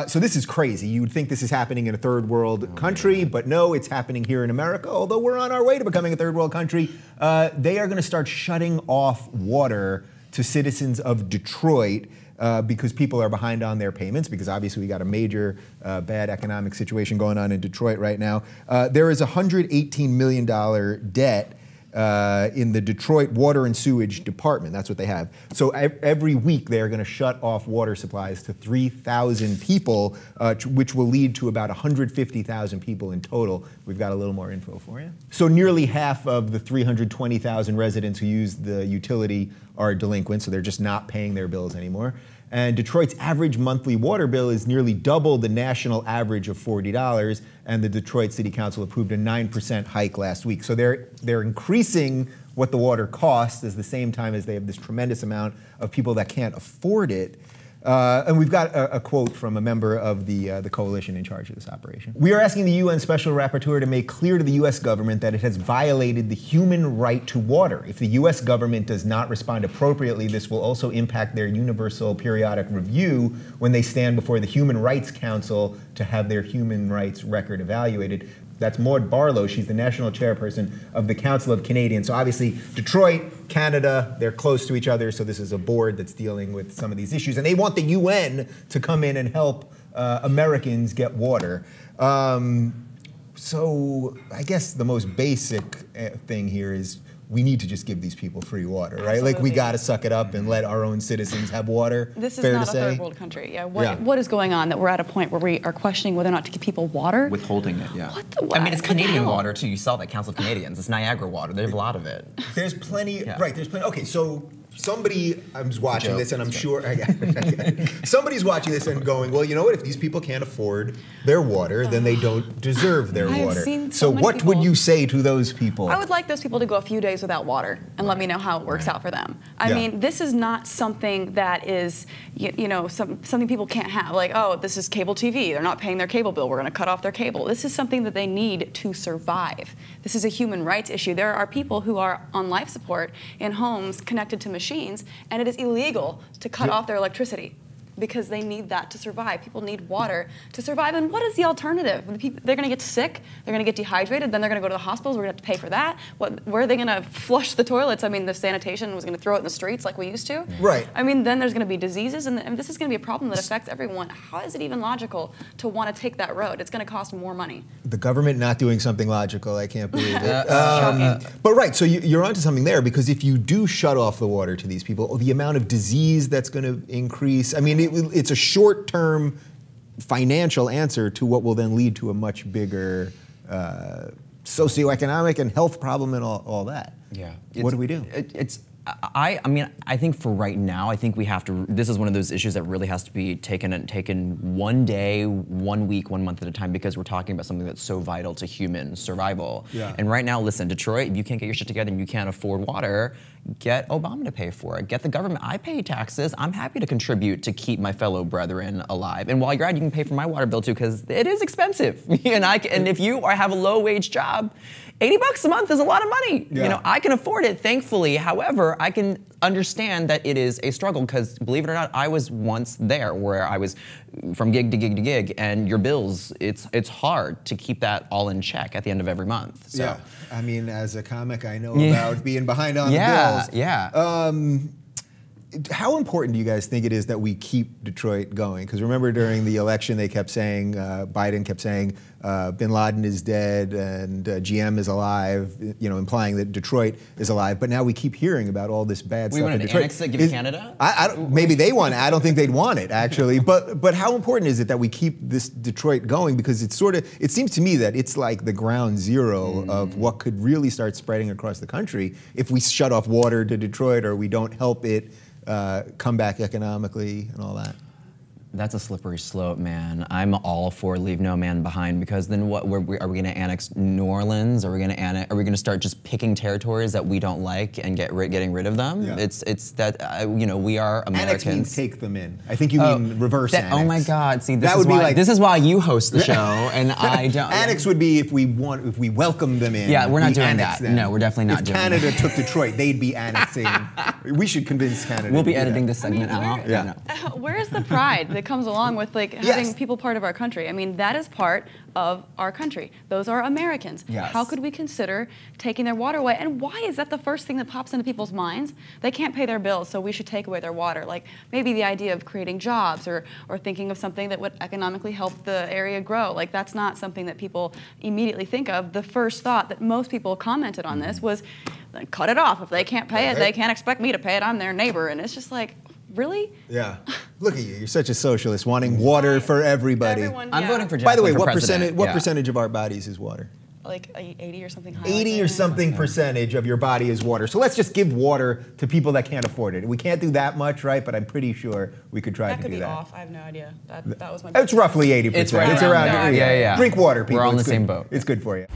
So this is crazy. You would think this is happening in a third world country, but no, it's happening here in America. Although we're on our way to becoming a third world country, they are going to start shutting off water to citizens of Detroit because people are behind on their payments, because obviously we got a major bad economic situation going on in Detroit right now. There is a $118 million debt in the Detroit Water and Sewage Department. That's what they have. So every week they're going to shut off water supplies to 3,000 people, which will lead to about 150,000 people in total. We've got a little more info for you. So nearly half of the 320,000 residents who use the utility are delinquent, so they're just not paying their bills anymore. And Detroit's average monthly water bill is nearly double the national average of $40, and the Detroit City Council approved a 9% hike last week. So they're increasing what the water costs at the same time as they have this tremendous amount of people that can't afford it. And we've got a quote from a member of the coalition in charge of this operation. We are asking the UN Special Rapporteur to make clear to the US government that it has violated the human right to water. If the US government does not respond appropriately, this will also impact their universal periodic review when they stand before the Human Rights Council to have their human rights record evaluated. That's Maud Barlow. She's the national chairperson of the Council of Canadians. So obviously, Detroit, Canada, they're close to each other, so this is a board that's dealing with some of these issues. And they want the UN to come in and help Americans get water. So I guess the most basic thing here is we need to just give these people free water, right? Absolutely. Like, we got to suck it up and let our own citizens have water. This is Fair not to a say? third world country. Yeah. What is going on that we're at a point where we are questioning whether or not to give people water? Withholding it, yeah. What I mean, it's the Canadian hell? water too. You saw that Council of Canadians. It's Niagara water. There's a lot of it. There's plenty, Yeah. right, there's plenty. Okay, so somebody, I'm watching joke. this and I'm sure, somebody's watching this and going, well, you know what, if these people can't afford their water, then they don't deserve their I've water. seen So so many what people- would you say to those people? I would like those people to go a few days without water and let me know how it works out for them. I Yeah. mean, this is not something that is, you know, something people can't have. Like, oh, this is cable TV. They're not paying their cable bill. We're going to cut off their cable. This is something that they need to survive. This is a human rights issue. There are people who are on life support in homes connected to machines, and it is illegal to cut off their electricity because they need that to survive. People need water to survive. And what is the alternative? They're going to get sick. They're going to get dehydrated. Then they're going to go to the hospitals. We're going to have to pay for that. Where are they going to flush the toilets? I mean, the sanitation was going to throw it in the streets like we used to. Right. I mean, then there's going to be diseases, and this is going to be a problem that affects everyone. How is it even logical to want to take that road? It's going to cost more money. The government not doing something logical, I can't believe it. Shocking. But right, so you're onto something there, because if you do shut off the water to these people, the amount of disease that's going to increase, I mean, it's a short-term financial answer to what will then lead to a much bigger socioeconomic and health problem and all that. Yeah. What do we do? I mean, I think for right now, I think we have to, this is one of those issues that really has to be taken one day, 1 week, 1 month at a time, because we're talking about something that's so vital to human survival. Yeah. And right now, listen, Detroit, if you can't get your shit together and you can't afford water, get Obama to pay for it. Get the government. I pay taxes. I'm happy to contribute to keep my fellow brethren alive. And while you're at it, you can pay for my water bill too, because it is expensive. And if you have a low-wage job, $80 a month is a lot of money. Yeah. You know, I can afford it, thankfully. However, I can understand that it is a struggle, because believe it or not, I was once there, where I was from gig to gig to gig, and your bills, it's hard to keep that all in check at the end of every month. So. Yeah, I mean, as a comic, I know about being behind on the bills. Yeah. How important do you guys think it is that we keep Detroit going? Because remember, during the election, they kept saying, Biden kept saying, Bin Laden is dead and GM is alive, you know, implying that Detroit is alive. But now we keep hearing about all this bad stuff in Detroit. Annex it, give it Canada? Maybe they want it. I don't think they'd want it, actually. But how important is it that we keep this Detroit going? Because it's it seems to me that it's like the ground zero of what could really start spreading across the country if we shut off water to Detroit, or we don't help it come back economically and all that. That's a slippery slope, man. I'm all for leave no man behind, because then what? Are we going to annex New Orleans? Are we going to start just picking territories that we don't like and getting rid of them? Yeah. It's that you know, we are Americans. Annex means take them in. I think you mean reverse annex. Oh my God! See, That this is why you host the show and I don't. Annex would be if we welcome them in. Yeah, we're not we doing annex that. them. No, we're definitely not doing that. If Canada took Detroit, they'd be annexing. We should convince Canada. We'll to be do editing that. this segment out. Yeah. Where is the pride? that comes along with like Yes. having people part of our country. I mean, that is part of our country. Those are Americans. Yes. How could we consider taking their water away? And why is that the first thing that pops into people's minds? They can't pay their bills, so we should take away their water. Like maybe the idea of creating jobs or thinking of something that would economically help the area grow. Like that's not something that people immediately think of. The first thought that most people commented on this was, cut it off. If they can't pay it, they can't expect me to pay it. I'm their neighbor. And it's just like, really? Yeah. Look at you. You're such a socialist, wanting water for everybody. Everyone, I'm yeah. voting for Jaclyn By the way, for what president. percentage of our bodies is water? Like 80 or something high. 80 like or that. something percentage of your body is water. So let's just give water to people that can't afford it. We can't do that much, right? But I'm pretty sure we could try That to could do be that. off. I have no idea. That was my. It's roughly 80%. It's right it's around around there. here. Yeah. Drink water, people. We're all in It's the same good. boat. It's good for you.